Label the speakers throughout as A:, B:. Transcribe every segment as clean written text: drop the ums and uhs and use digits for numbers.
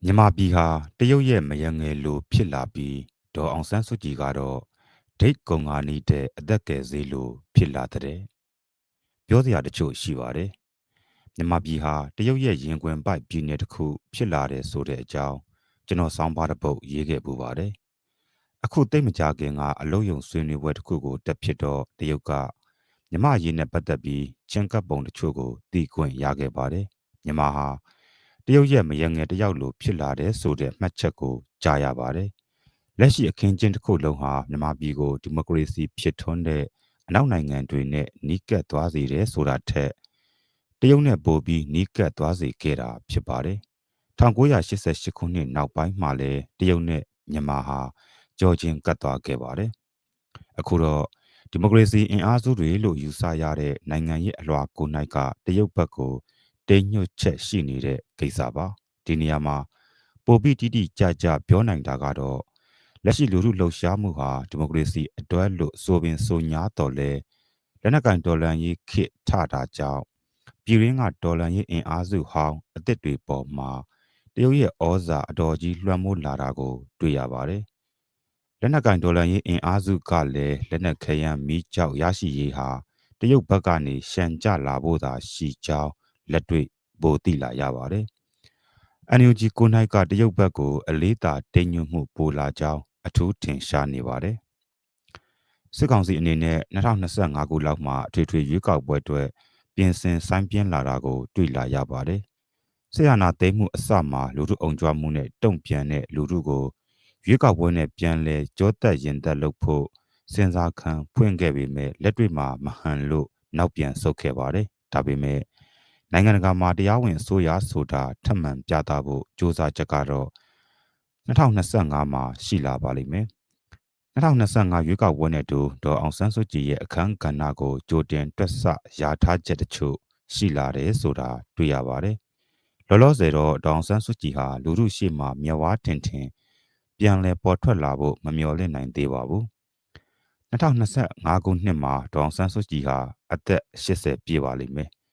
A: မြန်မာပြည်ဟာတရုတ်ရဲ့မရငယ်လိုဖြစ်လာပြီးဒေါ်အောင်ဆန်းစုကြည်ကတော့ဒိတ်ကုံငါနီးတဲ့အသက်ငယ်စေးလိုဖြစ်လာတဲ့ပြောစရာတချို့ရှိပါတယ်မြန်မာပြည်ဟာတရုတ်ရဲ့ရင်ခွင်ပိုက်ပြည်နယ်တစ်ခုဖြစ်လာတယ်ဆိုတဲ့အကြောင်းကျွန်တော်စောင်းပါတစ်ပုတ်ရေးခဲ့ပူပါတယ်အခုတိတ်မကြခင်ကအလုံးယုံဆွေးနွေးပွဲတစ်ခုကိုတက်ဖြစ်တော့တရုတ်ကမြန်မာရေးနဲ့ပတ်သက်ပြီးချင်းကပ်ပုံတချို့ကိုတီးခွင့်ရခဲ့ပါတယ်မြန်မာဟာတရုတ်ရဲ့မရငယ်တယောက်လိုဖြစ်လာတဲ့ဆိုတဲ့မှတ်ချက်ကိုကြားရပါတယ်။လက်ရှိအခင်းကျင်းတစ်ခုလုံးဟာမြန်မာပြည်ကိုဒီမိုကရေစီဖြစ်ထွန်းတဲ့အနောက်နိုင်ငံတွေနဲ့နီးကပ်သွားစေတယ်ဆိုတာထက်တရုတ်နဲ့ပိုပြီးနီးကပ်သွားစေခဲ့တာဖြစ်ပါတယ်။1988ခုနှစ်နောက်ပိုင်းမှာလည်းတရုတ်နဲ့မြန်မာဟာကြော်ချင်းကပ်သွားခဲ့ပါတယ်။အခုတော့ဒီမိုကရေစီအင်အားစုတွေလို့ယူဆရတဲ့နိုင်ငံရဲ့အလွှာကိုနိုင်ကတရုတ်ဘက်ကိုတိမ်ညွတ်ချက်ရှိနေတဲ့ကိစ္စပါဒီနေရာမှာပိုပြီးတိတိကျကျပြောနိုင်တာကတော့လက်ရှိလူထုလှုပ်ရှားမှုဟာဒီမိုကရေစီအတွက်လို့ဆိုပင်ဆိုညာတော်လဲလက်နက်ကင်ဒေါ်လန်ရေးခေတ်ထတာကြောင့်ပြည်ရင်းကဒေါ်လန်ရေးအင်အားစုဟောင်းအသစ်တွေပေါ်မှာတရုတ်ရဲ့ဩဇာအတော်ကြီးလွှမ်းမိုးလာတာကိုတွေ့ရပါတယ်လက်နက်ကင်ဒေါ်လန်ရေးအင်အားစုကလည်းလက်နက်ခဲယမ်းမီးကျောက်ရရှိရေးဟာတရုတ်ဘက်ကနေရှန်ကြလာဖို့သာရှိကြောင်းလက်တွေ့ပိုသိလာရပါတယ်။ NUG ကိုနိုင်ကတရုတ်ဘက်ကိုအလေးသာတိမ်ညွတ်မှုပိုလာကြောင်းအထူးထင်ရှားနေပါတယ်။စစ်ကောင်စီအနေနဲ့2025ခုလောက်မှာအထွေထွေရွေးကောက်ပွဲအတွက်ပြင်ဆင်ဆိုင်ပြင်းလာတာကိုတွေ့လာရပါတယ်။ဆေးရနာသိမ်းမှုအစမှာလူထုအုံကြွမှုနဲ့တုံ့ပြန်တဲ့လူထုကိုရွေးကောက်ပွဲနဲ့ပြန်လဲကြောတက်ရင်သက်လုပ်ဖို့စဉ်းစားခံဖွင့်ခဲ့ပေမဲ့လက်တွေ့မှာမဟန်လို့နောက်ပြန်ဆုတ်ခဲ့ပါတယ်။ဒါပေမဲ့နိုင်ငံတကာမှာတရားဝင်အစိုးရဆိုတာထပ်မံပြသဖို့စ조사ချက်ကတော့2025မှာရှိလာပါလိမ့်မယ်။2025ရွေးကောက်ပွဲနဲ့တူဒေါ်အောင်ဆန်းစုကြည်ရဲ့အခမ်းကဏ္ဍကိုကြိုတင်တွက်ဆရာထားချက်တချို့ရှိလာတယ်ဆိုတာတွေ့ရပါတယ်။လောလောဆယ်တော့ဒေါ်အောင်ဆန်းစုကြည်ဟာလူထုရှေ့မှာမျက်ဝါးထင်ထင်ပြန်လည်ပေါ်ထွက်လာဖို့မမျှော်လင့်နိုင်သေးပါဘူး။2025ခုနှစ်မှာဒေါ်အောင်ဆန်းစုကြည်ဟာအသက်80ပြည့်ပါလိမ့်မယ်။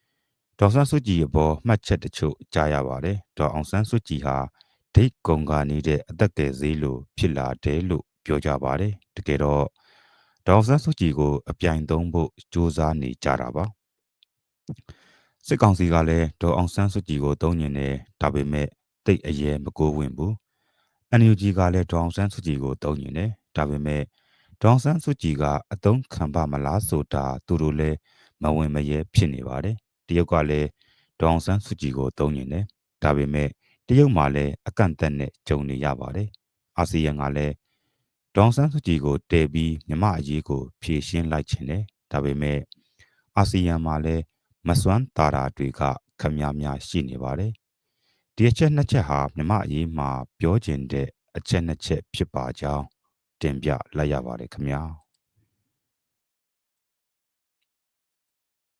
A: ဒေါ်အောင်ဆန်းစုကြည်အပေါ်မှတ်ချက်တချို့ကြားရပါတယ်။ဒေါ်အောင်ဆန်းစုကြည်ဟာဒိတ်ကုံကနေတဲ့အသက်ငယ်စေးလိုဖြစ်လာတယ်လို့ပြောကြပါတယ်။တကယ်တော့ဒေါ်အောင်ဆန်းစုကြည်ကိုအပြိုင်သုံးဖို့စ조사နေကြတာပါ။စစ်ကောင်စီကလည်းဒေါ်အောင်ဆန်းစုကြည်ကိုသုံးညင်တယ်ဒါပေမဲ့တိတ်အရဲမကိုးဝင်ဘူး။ NUG ကလည်းဒေါ်အောင်ဆန်းစုကြည်ကိုသုံးညင်တယ်ဒါပေမဲ့ဒေါ်အောင်ဆန်းစုကြည်ကအသုံးခံပါမလားဆိုတာသူတို့လည်းမဝင်မရဲဖြစ်နေပါတယ်။တရုတ်ကလည်းဒေါ်အောင်ဆန်းစုကြည်ကိုသုံးညင်တယ်ဒါပေမဲ့တရုတ်မှာလည်းအကန့်အသတ်နဲ့ကြုံနေရပါတယ်။အာဆီယံကလည်းဒေါ်အောင်ဆန်းစုကြည်ကိုတည်ပြီးမြမအရေးကိုဖြေရှင်းလိုက်ခြင်းတယ်ဒါပေမဲ့အာဆီယံမှာလည်းမစွမ်းတာတာတွေကခမများများရှိနေပါတယ်။ဒီအချက်နှစ်ချက်ဟာမြမအရေးမှာပြောကျင်တဲ့အချက်နှစ်ချက်ဖြစ်ပါကြောင်းတင်ပြလိုက်ရပါတယ်ခင်ဗျာ။